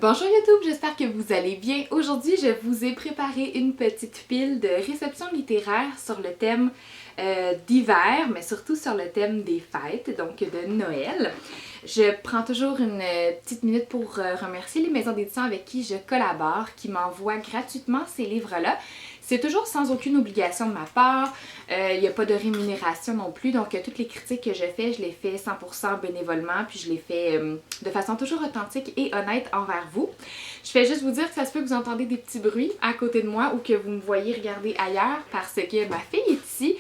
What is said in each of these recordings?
Bonjour YouTube, j'espère que vous allez bien. Aujourd'hui, je vous ai préparé une petite pile de réceptions littéraires sur le thème d'hiver, mais surtout sur le thème des fêtes, donc de Noël. Je prends toujours une petite minute pour remercier les maisons d'édition avec qui je collabore, qui m'envoient gratuitement ces livres-là. C'est toujours sans aucune obligation de ma part, il n'y a pas de rémunération non plus, donc toutes les critiques que je fais, je les fais 100% bénévolement, puis je les fais de façon toujours authentique et honnête envers vous. Je fais juste vous dire que ça se peut que vous entendez des petits bruits à côté de moi ou que vous me voyez regarder ailleurs parce que ma fille est ici.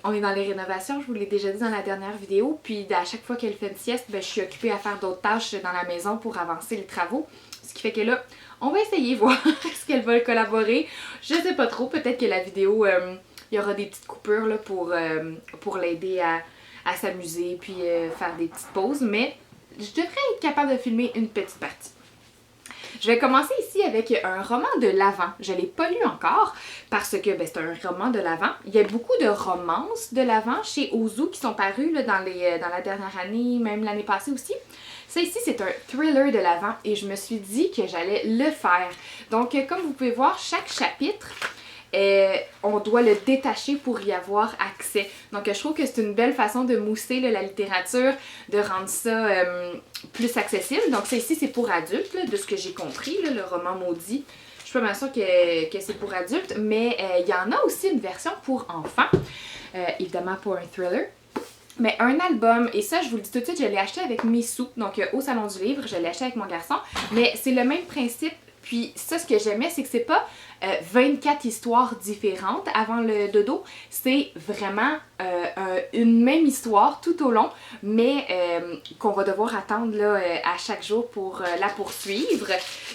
On est dans les rénovations, je vous l'ai déjà dit dans la dernière vidéo, puis à chaque fois qu'elle fait une sieste, je suis occupée à faire d'autres tâches dans la maison pour avancer les travaux. Ce qui fait que là, on va essayer voir est-ce qu'elle va collaborer. Je sais pas trop, peut-être que la vidéo, il y aura des petites coupures là, pour l'aider à s'amuser puis faire des petites pauses, mais je devrais être capable de filmer une petite partie. Je vais commencer ici avec un roman de l'Avent. Je ne l'ai pas lu encore parce que c'est un roman de l'Avent. Il y a beaucoup de romances de l'Avent chez Ozu qui sont parues là, dans la dernière année, même l'année passée aussi. Ça ici, c'est un thriller de l'Avent et je me suis dit que j'allais le faire. Donc, comme vous pouvez voir, chaque chapitre, on doit le détacher pour y avoir accès. Donc je trouve que c'est une belle façon de mousser là, la littérature, de rendre ça plus accessible. Donc ça ici c'est pour adultes, là, de ce que j'ai compris, là, le roman maudit. Je suis pas mal sûre que c'est pour adultes, mais il y en a aussi une version pour enfants, évidemment pour un thriller. Mais un album, et ça je vous le dis tout de suite, je l'ai acheté avec mes sous, donc au Salon du Livre, je l'ai acheté avec mon garçon, mais c'est le même principe. Puis ça, ce que j'aimais, c'est que c'est pas 24 histoires différentes avant le dodo. C'est vraiment une même histoire tout au long, mais qu'on va devoir attendre là, à chaque jour pour la poursuivre.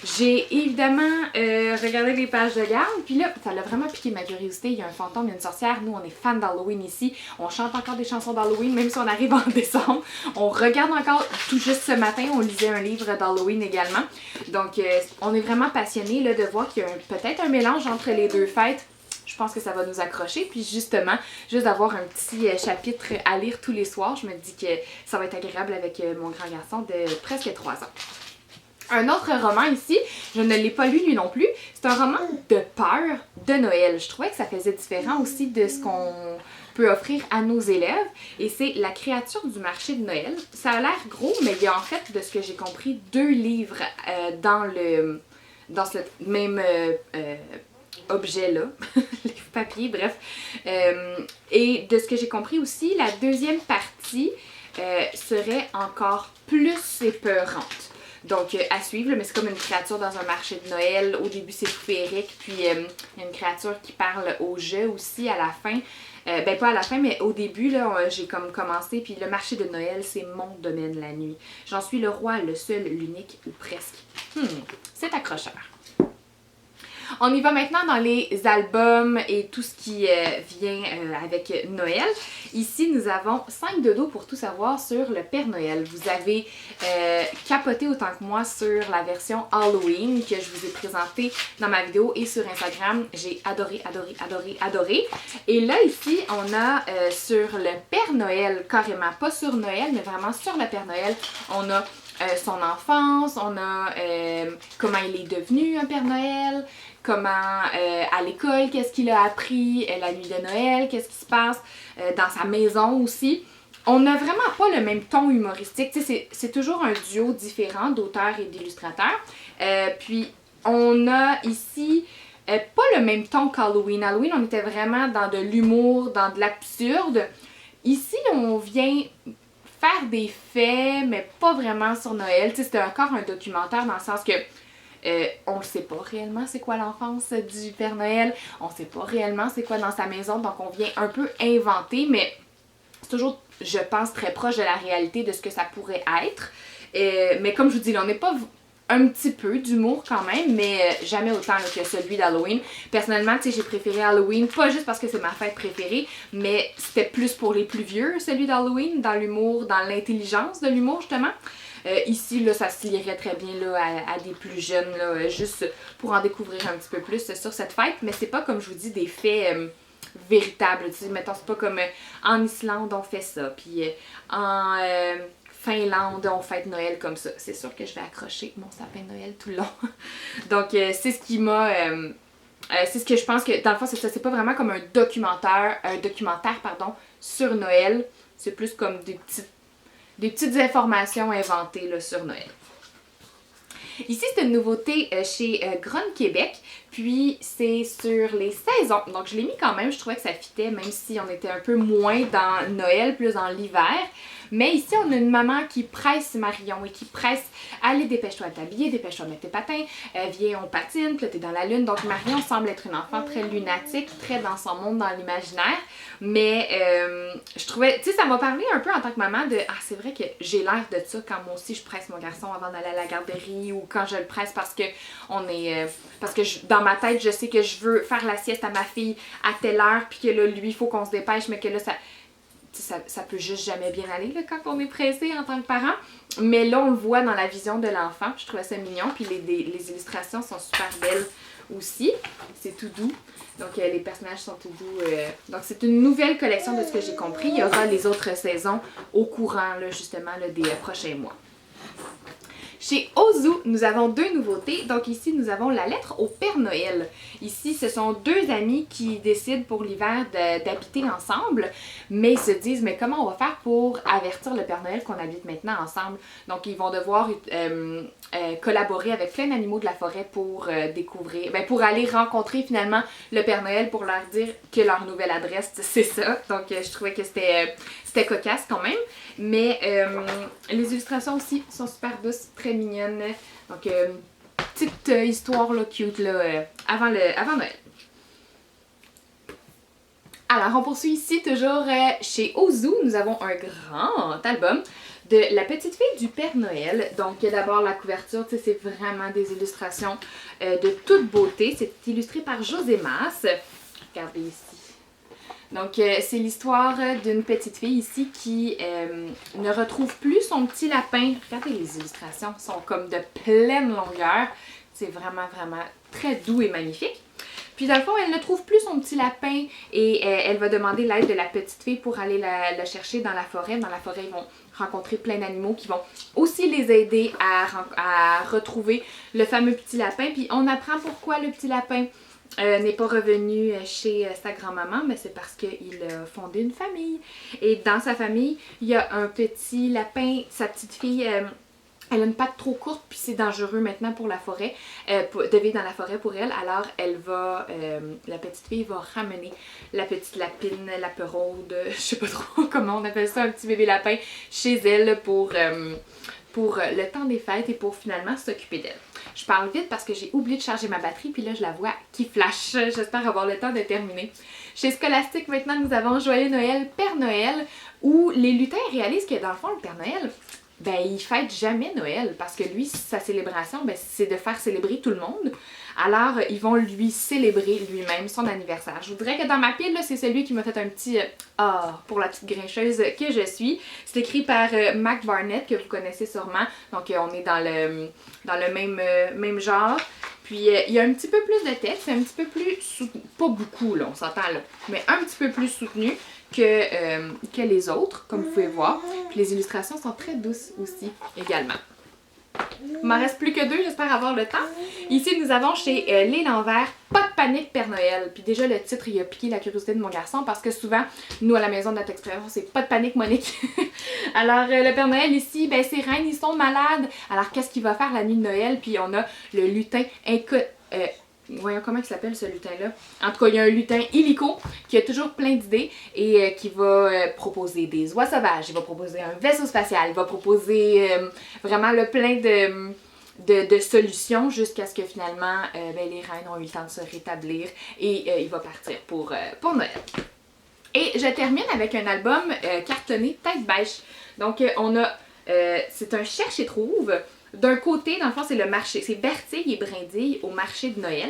J'ai évidemment regardé les pages de garde, puis là, ça l'a vraiment piqué ma curiosité. Il y a un fantôme, il y a une sorcière. Nous, on est fans d'Halloween ici. On chante encore des chansons d'Halloween, même si on arrive en décembre. On regarde encore, tout juste ce matin, on lisait un livre d'Halloween également. Donc, on est vraiment passionnés là, de voir qu'il y a peut-être un mélange entre les deux fêtes. Je pense que ça va nous accrocher. Puis justement, juste d'avoir un petit chapitre à lire tous les soirs, je me dis que ça va être agréable avec mon grand garçon de presque 3 ans. Un autre roman ici, je ne l'ai pas lu lui non plus, c'est un roman de peur de Noël. Je trouvais que ça faisait différent aussi de ce qu'on peut offrir à nos élèves et c'est La créature du marché de Noël. Ça a l'air gros, mais il y a en fait, de ce que j'ai compris, 2 livres dans ce même objet-là, livre papier, bref. Et de ce que j'ai compris aussi, la deuxième partie serait encore plus épeurante. Donc, à suivre, mais c'est comme une créature dans un marché de Noël. Au début, c'est tout féerique, puis il y a une créature qui parle au jeu aussi à la fin. Ben, pas à la fin, mais au début, là, j'ai comme commencé, puis le marché de Noël, c'est mon domaine la nuit. J'en suis le roi, le seul, l'unique, ou presque. C'est accrocheur. On y va maintenant dans les albums et tout ce qui vient avec Noël. Ici, nous avons 5 dodos pour tout savoir sur le Père Noël. Vous avez capoté autant que moi sur la version Halloween que je vous ai présentée dans ma vidéo et sur Instagram. J'ai adoré, adoré, adoré, adoré. Et là, ici, on a sur le Père Noël, carrément, pas sur Noël, mais vraiment sur le Père Noël, on a son enfance, on a comment il est devenu un Père Noël, comment à l'école, qu'est-ce qu'il a appris, la nuit de Noël, qu'est-ce qui se passe dans sa maison aussi. On n'a vraiment pas le même ton humoristique, c'est toujours un duo différent d'auteurs et d'illustrateurs. Puis on a ici pas le même ton qu'Halloween. Halloween, on était vraiment dans de l'humour, dans de l'absurde. Ici, on vient faire des faits, mais pas vraiment sur Noël. C'était encore un documentaire dans le sens que on ne sait pas réellement c'est quoi l'enfance du Père Noël, on ne sait pas réellement c'est quoi dans sa maison, donc on vient un peu inventer, mais c'est toujours, je pense, très proche de la réalité de ce que ça pourrait être. Mais comme je vous dis, là, on n'est pas un petit peu d'humour quand même, mais jamais autant là, que celui d'Halloween. Personnellement, j'ai préféré Halloween, pas juste parce que c'est ma fête préférée, mais c'était plus pour les plus vieux, celui d'Halloween, dans l'humour, dans l'intelligence de l'humour justement. Ici, là, ça se lierait très bien là, à des plus jeunes, là, juste pour en découvrir un petit peu plus sur cette fête, mais c'est pas, comme je vous dis, des faits véritables. Mettons, c'est pas comme en Islande, on fait ça, puis en Finlande, on fête Noël comme ça. C'est sûr que je vais accrocher mon sapin de Noël tout le long. Donc c'est ce qui m'a... c'est ce que je pense que, dans le fond, c'est ça. C'est pas vraiment comme un documentaire pardon, sur Noël. C'est plus comme des petites informations inventées là, sur Noël. Ici, c'est une nouveauté chez Gron Québec, puis c'est sur les saisons. Donc, je l'ai mis quand même, je trouvais que ça fitait, même si on était un peu moins dans Noël, plus dans l'hiver. Mais ici, on a une maman qui presse Marion et qui presse « Allez, dépêche-toi de t'habiller, dépêche-toi de mettre tes patins, viens, on patine, puis là, t'es dans la lune. » Donc, Marion semble être une enfant très lunatique, très dans son monde, dans l'imaginaire. Mais je trouvais, tu sais, ça m'a parlé un peu en tant que maman de « Ah, c'est vrai que j'ai l'air de ça quand moi aussi je presse mon garçon avant d'aller à la garderie ou quand je le presse parce que dans ma tête, je sais que je veux faire la sieste à ma fille à telle heure puis que là, lui, il faut qu'on se dépêche, mais que là, ça peut juste jamais bien aller là, quand on est pressé en tant que parent. Mais là, on le voit dans la vision de l'enfant. Je trouvais ça mignon. Puis les illustrations sont super belles aussi. C'est tout doux. Donc, les personnages sont tout doux. Donc, c'est une nouvelle collection de ce que j'ai compris. Il y aura les autres saisons au courant, là, justement, là, des prochains mois. Chez Ozu, nous avons deux nouveautés. Donc ici, nous avons la lettre au Père Noël. Ici, ce sont deux amis qui décident pour l'hiver d'habiter ensemble, mais ils se disent, mais comment on va faire pour avertir le Père Noël qu'on habite maintenant ensemble? Donc, ils vont devoir collaborer avec plein d'animaux de la forêt pour découvrir, pour aller rencontrer finalement le Père Noël pour leur dire que leur nouvelle adresse, c'est ça. Donc, je trouvais que c'était cocasse quand même. Mais les illustrations aussi sont super douces, très mignonnes. Donc, petite histoire là, cute là, avant Noël. Alors, on poursuit ici toujours chez Ozu. Nous avons un grand album de La petite fille du Père Noël. Donc, d'abord, la couverture, c'est vraiment des illustrations de toute beauté. C'est illustré par José Mas. Regardez ici. Donc, c'est l'histoire d'une petite fille ici qui ne retrouve plus son petit lapin. Regardez, les illustrations sont comme de pleine longueur. C'est vraiment, vraiment très doux et magnifique. Puis, dans le fond, elle ne trouve plus son petit lapin et elle va demander l'aide de la petite fille pour aller le chercher dans la forêt. Dans la forêt, ils vont rencontrer plein d'animaux qui vont aussi les aider à retrouver le fameux petit lapin. Puis, on apprend pourquoi le petit lapin n'est pas revenu chez sa grand-maman, mais c'est parce qu'il a fondé une famille. Et dans sa famille, il y a un petit lapin, sa petite fille... elle a une patte trop courte, puis c'est dangereux maintenant pour la forêt, de vivre dans la forêt pour elle. Alors, la petite fille va ramener la petite lapine, laperaude, je sais pas trop comment on appelle ça, un petit bébé lapin, chez elle pour le temps des fêtes et pour finalement s'occuper d'elle. Je parle vite parce que j'ai oublié de charger ma batterie, puis là, je la vois qui flash. J'espère avoir le temps de terminer. Chez Scholastic, maintenant, nous avons Joyeux Noël, Père Noël, où les lutins réalisent que, dans le fond, le Père Noël... il fête jamais Noël parce que lui, sa célébration, c'est de faire célébrer tout le monde. Alors, ils vont lui célébrer lui-même son anniversaire. Je vous dirais que dans ma pile, c'est celui qui m'a fait un petit pour la petite grincheuse que je suis. C'est écrit par Mac Barnett, que vous connaissez sûrement. Donc, on est dans le même genre. Puis, il y a un petit peu plus de texte, c'est un petit peu plus soutenu. Pas beaucoup, là, on s'entend là, mais un petit peu plus soutenu que les autres, comme vous pouvez voir. Puis les illustrations sont très douces aussi, également. Il m'en reste plus que deux, j'espère avoir le temps. Ici, nous avons chez Les L'Envers, Pas de panique Père Noël. Puis déjà, le titre, il a piqué la curiosité de mon garçon parce que souvent, nous, à la maison, notre expression, c'est Pas de panique, Monique. Alors, le Père Noël ici, ses reines, ils sont malades. Alors, qu'est-ce qu'il va faire la nuit de Noël? Puis on a le lutin voyons comment il s'appelle ce lutin-là. En tout cas, il y a un lutin illico qui a toujours plein d'idées et qui va proposer des oies sauvages, il va proposer un vaisseau spatial, il va proposer vraiment le plein de solutions jusqu'à ce que finalement les reines ont eu le temps de se rétablir et il va partir pour Noël. Et je termine avec un album cartonné tête bêche. Donc on a, c'est un cherche et trouve. D'un côté, dans le fond, c'est le marché, c'est Bertille et Brindille au marché de Noël.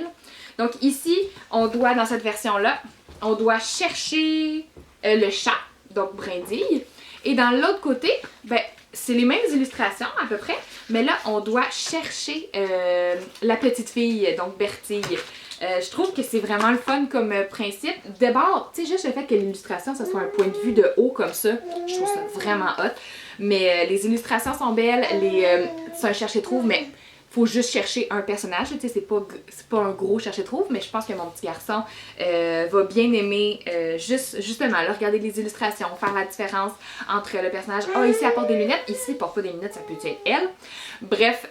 Donc ici, on doit, dans cette version-là, on doit chercher le chat, donc Brindille. Et dans l'autre côté, c'est les mêmes illustrations à peu près, mais là, on doit chercher la petite fille, donc Bertille. Je trouve que c'est vraiment le fun comme principe. D'abord, tu sais, juste le fait que l'illustration, ça soit un point de vue de haut comme ça, je trouve ça vraiment hot. Mais les illustrations sont belles, c'est un chercher-trouve, mais faut juste chercher un personnage, tu sais, c'est pas un gros chercher-trouve, mais je pense que mon petit garçon va bien aimer justement là, regarder les illustrations, faire la différence entre le personnage, ici elle porte des lunettes, ici il porte pas des lunettes, ça peut être elle. Bref,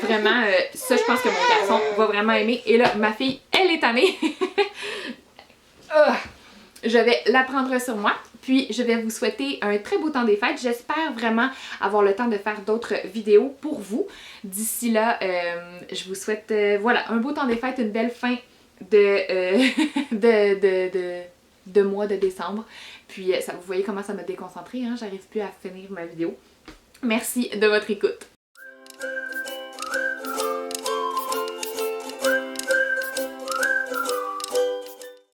vraiment, ça je pense que mon garçon va vraiment aimer. Et là, ma fille, elle est tannée. Je vais la prendre sur moi, puis je vais vous souhaiter un très beau temps des fêtes. J'espère vraiment avoir le temps de faire d'autres vidéos pour vous. D'ici là, je vous souhaite voilà, un beau temps des fêtes, une belle fin de mois de décembre. Puis vous voyez comment ça m'a déconcentrée, hein? J'arrive plus à finir ma vidéo. Merci de votre écoute.